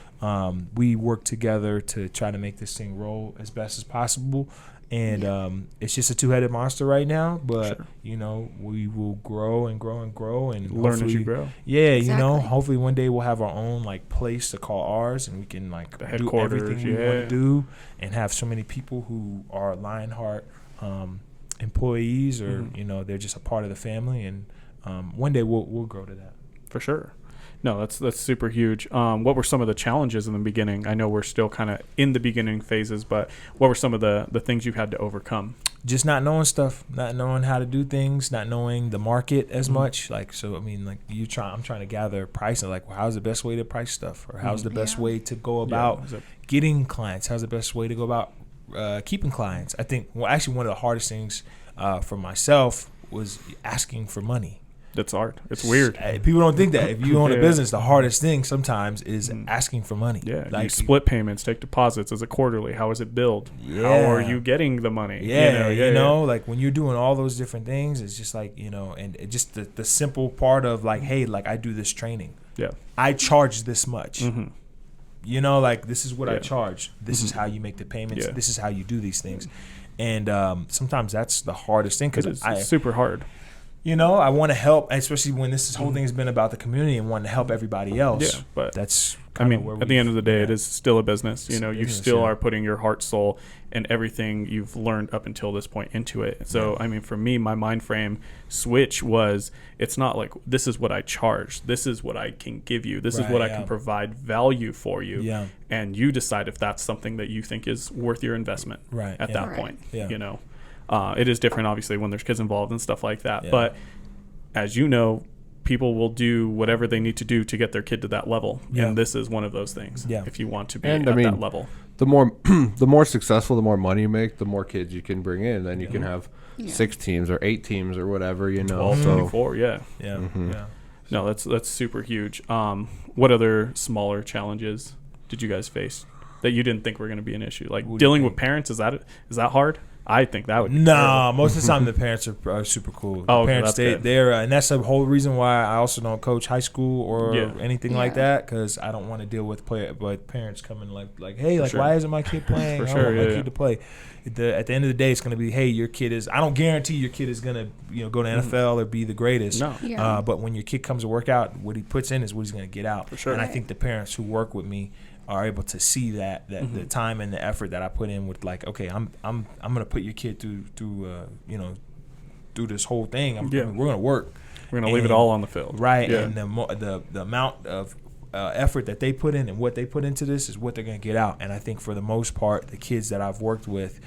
we work together to try to make this thing roll as best as possible. And it's just a two-headed monster right now, but we will grow and grow and grow and Learn as you grow. Yeah, Exactly. hopefully one day we'll have our own like place to call ours, and we can like The do headquarters, everything we want to do, and have so many people who are Lionheart employees, or they're just a part of the family, and one day we'll grow to that. For sure. No, that's super huge. What were some of the challenges in the beginning? I know we're still kind of in the beginning phases, but what were some of the things you had to overcome? Just not knowing stuff, not knowing how to do things, not knowing the market as much. Like, so I mean, like I'm trying to gather pricing. Like, well, how's the best way to price stuff, or how's the best way to go about getting clients? How's the best way to go about keeping clients? I think actually one of the hardest things for myself was asking for money. That's hard. It's weird. People don't think that. If you own a business, the hardest thing sometimes is asking for money. Yeah, like you split payments, take deposits. Is it quarterly? How is it billed? Yeah. How are you getting the money? Yeah, like when you're doing all those different things, it's just like, and it just the simple part of like, hey, like I do this training. Yeah. I charge this much. Like this is what I Yeah. charge. This is how you make the payments. Yeah. This is how you do these things. And sometimes that's the hardest thing, because It's super hard. I want to help, especially when this whole thing has been about the community and wanting to help everybody else. Yeah, but that's I mean, at the end of the day, it is still a business. It's a You business, still yeah. are putting your heart, soul, and everything you've learned up until this point into it. So, I mean, for me, my mind frame switch was, it's not like, this is what I charge. This is what I can give you. This is what I can provide value for you. Yeah. And you decide if that's something that you think is worth your investment at that point. Yeah. It is different, obviously, when there's kids involved and stuff like that. Yeah. But as you know, people will do whatever they need to do to get their kid to that level. Yeah. And this is one of those things. Yeah. If you want to be And, at I mean, that level. The more successful, the more money you make, the more kids you can bring in. Then you can have 6 teams or 8 teams or whatever, 12, So 24, yeah. Yeah. No, that's super huge. What other smaller challenges did you guys face that you didn't think were going to be an issue? Like dealing with parents, is that hard? I think that would be terrible. Most of the time the parents are super cool. The Oh, okay, parents, that's good. they're and that's the whole reason why I also don't coach high school or Yeah. anything like that, because I don't want to deal with parents coming like hey, like sure. why isn't my kid playing? For I sure, want my yeah. kid to play. At the end of the day, it's going to be, hey, your kid is. I don't guarantee your kid is going to go to NFL or be the greatest. No. Yeah. But when your kid comes to work out, what he puts in is what he's going to get out. For sure. And I think the parents who work with me are able to see that the time and the effort that I put in with, like, okay, I'm gonna put your kid through through this whole thing. Yeah. We're gonna work. We're gonna leave it all on the field, right? Yeah. And the amount of effort that they put in and what they put into this is what they're gonna get out. And I think for the most part, the kids that I've worked with,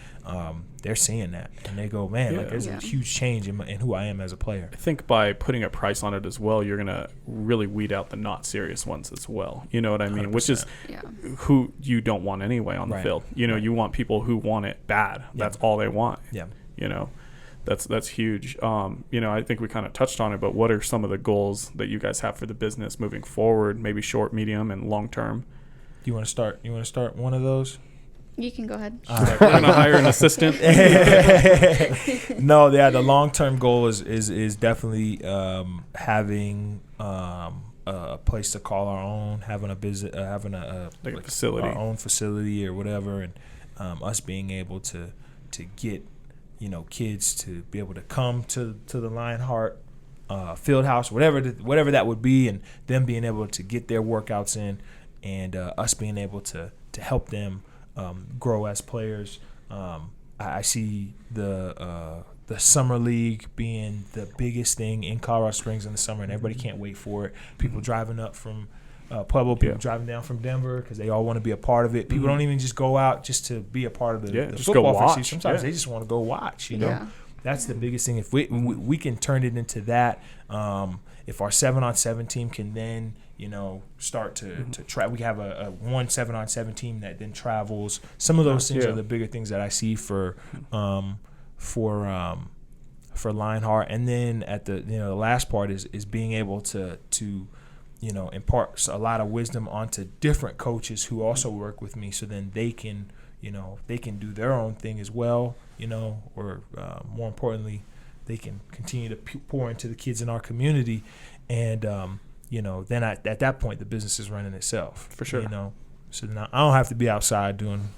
they're seeing that, and they go, man, like there's a huge change in who I am as a player. I think by putting a price on it as well, you're gonna really weed out the not serious ones as well. You know what I mean? 100%. Which is who you don't want anyway on the field. You know, you want people who want it bad. That's all they want. Yeah. You know, that's huge. You know, I think we kind of touched on it, but what are some of the goals that you guys have for the business moving forward? Maybe short, medium, and long term. Do you want to start? You want to start one of those? You can go ahead. We're gonna hire an assistant. No, the long-term goal is definitely having a place to call our own, having a business, having a facility, our own facility or whatever, and us being able to get kids to be able to come to the Lionheart field house, whatever that would be, and them being able to get their workouts in, and us being able to help them grow as players. I see the summer league being the biggest thing in Colorado Springs in the summer, and everybody can't wait for it. People driving up from Pueblo, people driving down from Denver because they all want to be a part of it. People don't even just go out just to be a part of the football facility. Sometimes they just want to go watch. That's the biggest thing. If we can turn it into that, if our 7-on-7 team can then start to try. We have a 7-on-7 team that then travels. Some of those things are the bigger things that I see for Lionheart. And then at the the last part is being able to impart a lot of wisdom onto different coaches who also work with me, so then they can do their own thing as well, or more importantly, they can continue to pour into the kids in our community, and then at that point the business is running itself for sure. So now I don't have to be outside doing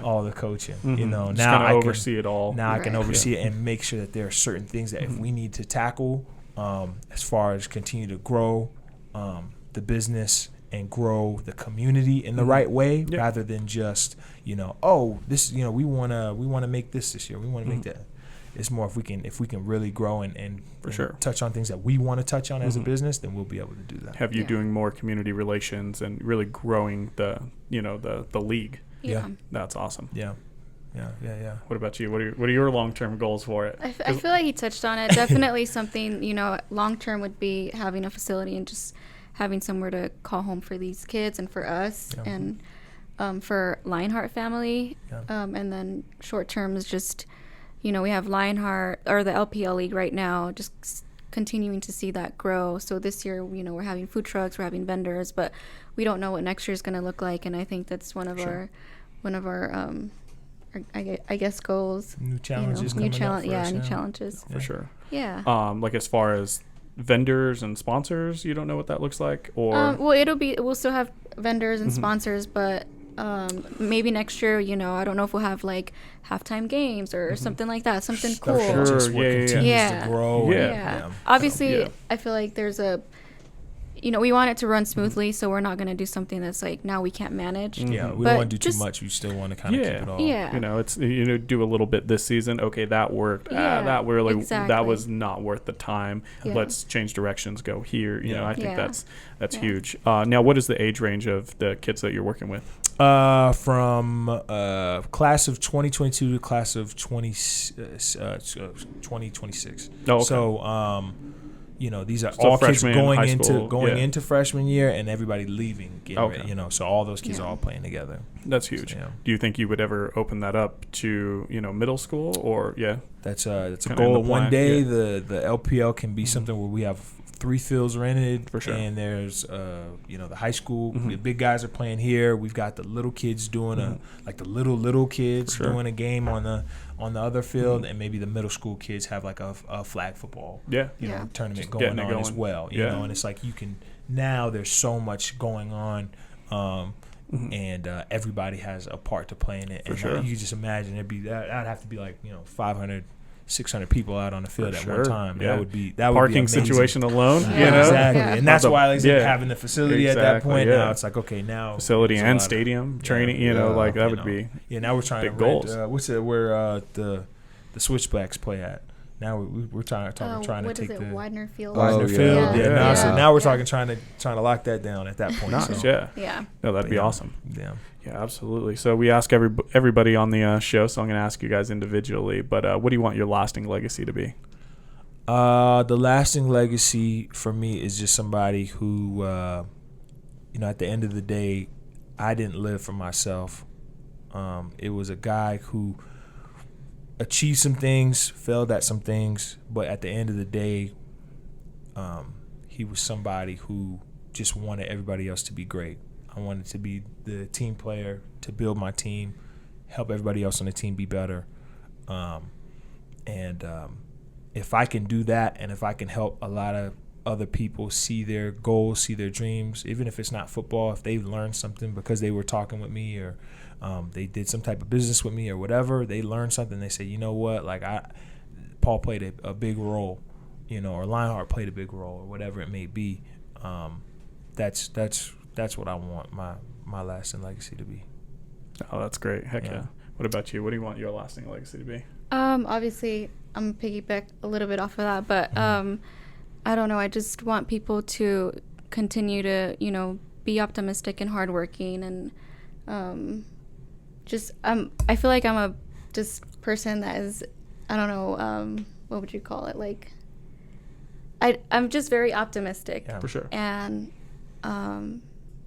all the coaching. Just now I oversee it all. Now I can oversee it and make sure that there are certain things that if we need to tackle, as far as continue to grow the business and grow the community in the right way, rather than just this we want to make this year, we want to make that. It's more if we can really grow and for sure touch on things that we want to touch on as a business, then we'll be able to do that. Have you doing more community relations and really growing the league? Yeah. That's awesome. Yeah. What about you? What are your long-term goals for it? I feel like he touched on it. Definitely something, long-term would be having a facility and just having somewhere to call home for these kids and for us and for Lionheart family. And then short-term is just, we have Lionheart or the LPL League right now, just continuing to see that grow. So this year, we're having food trucks, we're having vendors, but we don't know what next year is going to look like. And I think that's one of our I guess goals. New challenges. New challenges. For sure. Yeah. Like as far as vendors and sponsors, you don't know what that looks like, or we'll still have vendors and sponsors, but maybe next year, I don't know if we'll have like halftime games or something like that, something cool. Sure. Just continues to grow. Yeah. Obviously, I feel like there's we want it to run smoothly, so we're not going to do something that's like now we can't manage. Yeah, we don't want to do too much. We still want to kind of keep it all. Yeah. It's do a little bit this season. Okay, that worked. That was not worth the time. Yeah. Let's change directions. Go here. I think that's huge. Yeah. Now, what is the age range of the kids that you're working with? From class of 2022 to class of 2026. Oh, okay. So these are So all kids freshmen, going high into school, into freshman year, and everybody leaving. Okay. So all those kids are all playing together. That's huge. So, Do you think you would ever open that up to middle school or That's a Kinda goal. in the One plan, day the LPL can be something where we have 3 fields rented, For sure. and there's the high school. The big guys are playing here. We've got the little kids doing the little kids For sure. doing a game on the other field, and maybe the middle school kids have like a flag football tournament Just going getting it on as going. well. And it's like you can now. There's so much going on. And everybody has a part to play in it. For And sure. you can just imagine that'd have to be like 500, 600 people out on the field For at sure. one time. Yeah. That would be parking amazing. situation alone? Yeah. Exactly, Yeah. and that's why like Yeah. having the facility at that Exactly, point. yeah. Now it's like now Facility there's a and lot of- stadium training. Yeah. That You would know. be. Yeah, now we're trying big to goals. rent. What's it? Where the Switchbacks play at? Now we're trying to what take is it, the Widener Field. Oh, Widener Field. yeah. Yeah. Yeah. So now we're Yeah. talking trying to lock that down at that point. Nice, so. yeah. Yeah. No, that'd be Yeah. awesome. Yeah. Yeah, absolutely. So we ask everybody on the show, so I'm going to ask you guys individually, but what do you want your lasting legacy to be? The lasting legacy for me is just somebody who, at the end of the day, I didn't live for myself. It was a guy who achieved some things, failed at some things, but at the end of the day, he was somebody who just wanted everybody else to be great. I wanted to be the team player, to build my team, help everybody else on the team be better. If I can do that, and if I can help a lot of other people see their goals, see their dreams, even if it's not football, if they learned something because they were talking with me, or they did some type of business with me or whatever, they learned something, they say, you know what, like Paul played a big role, or Lionheart played a big role, or whatever it may be. That's what I want my lasting legacy to be. Oh, that's great. Heck Yeah. yeah. What about you? What do you want your lasting legacy to be? Obviously, I'm piggyback a little bit off of that, but I don't know. I just want people to continue to, be optimistic and hardworking, and I feel like I'm a just person that is, I don't know, what would you call it? Like, I'm just very optimistic. Yeah. For sure. And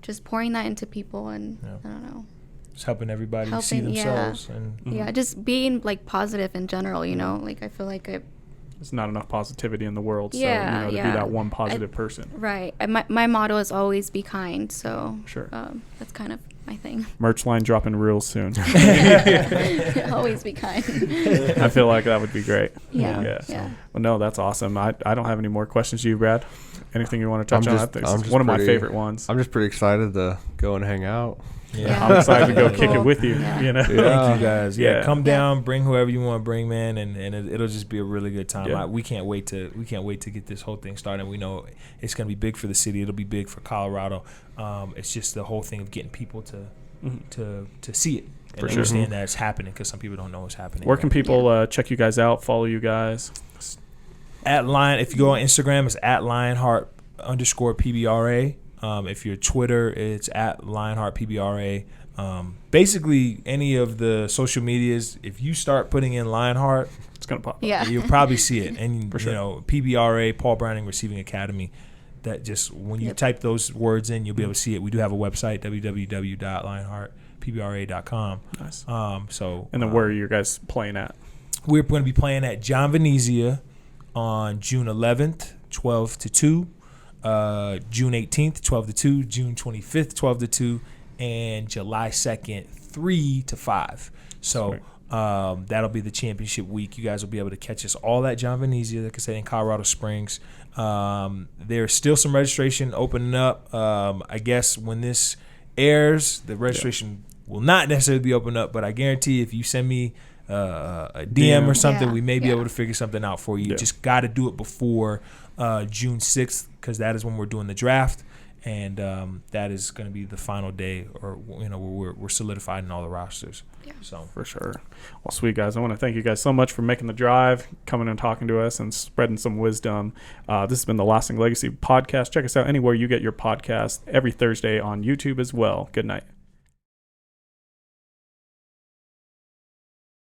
just pouring that into people, and Yeah. I don't know. Just helping everybody see Helping, yeah. themselves. And Yeah, just being like positive in general, like I feel like There's not enough positivity in the world, so Yeah, to be yeah. that one positive person. right. My motto is always be kind, so Sure. that's kind of my thing. Merch line dropping real soon. Always be kind. I feel like that would be great. Yeah. Well, no, that's awesome. I don't have any more questions to you, Brad. Anything you want to touch I'm on? just- I think I'm it's just one of my pretty- favorite ones. I'm just pretty excited to go and hang out. Yeah. I'm excited to go kick it Cool. with you. Yeah. You know. Thank you guys. Yeah, Yeah. come down, bring whoever you want to bring, man, and it'll just be a really good time. Yeah. We can't wait to get this whole thing started. We know it's going to be big for the city. It'll be big for Colorado. It's just the whole thing of getting people to see it and For sure. understand that it's happening, because some people don't know it's happening. Where can people check you guys out? Follow you guys? If you go on Instagram, it's at Lionheart _PBRA. If you're Twitter, it's at Lionheart PBRA. Basically, any of the social medias, if you start putting in Lionheart, It's gonna pop up. Yeah. you'll probably see it. And For sure. PBRA, Paul Browning Receiving Academy. That just when you Yep. type those words in, you'll be able to see it. We do have a website, www.lionheartpbra.com. Nice. And And then where are you guys playing at? we're going to be playing at John Venezia on June 11th, 12 to 2. June 18th, 12 to 2. June 25th, 12 to 2. And July 2nd, 3 to 5. So that'll be the championship week. You guys will be able to catch us all at John Venezia, like I said, in Colorado Springs. There's still some registration opening up. I guess when this airs, the registration will not necessarily be opened up, but I guarantee if you send me a DM or something, Yeah. we may be Yeah. able to figure something out for you. Yeah. Just got to do it before June 6th, because that is when we're doing the draft. And that is going to be the final day, or where we're solidifying all the rosters. Yeah. So For sure. Well, sweet guys. I want to thank you guys so much for making the drive, coming and talking to us, and spreading some wisdom. This has been the Lasting Legacy podcast. Check us out anywhere you get your podcast, every Thursday on YouTube as well. Good night.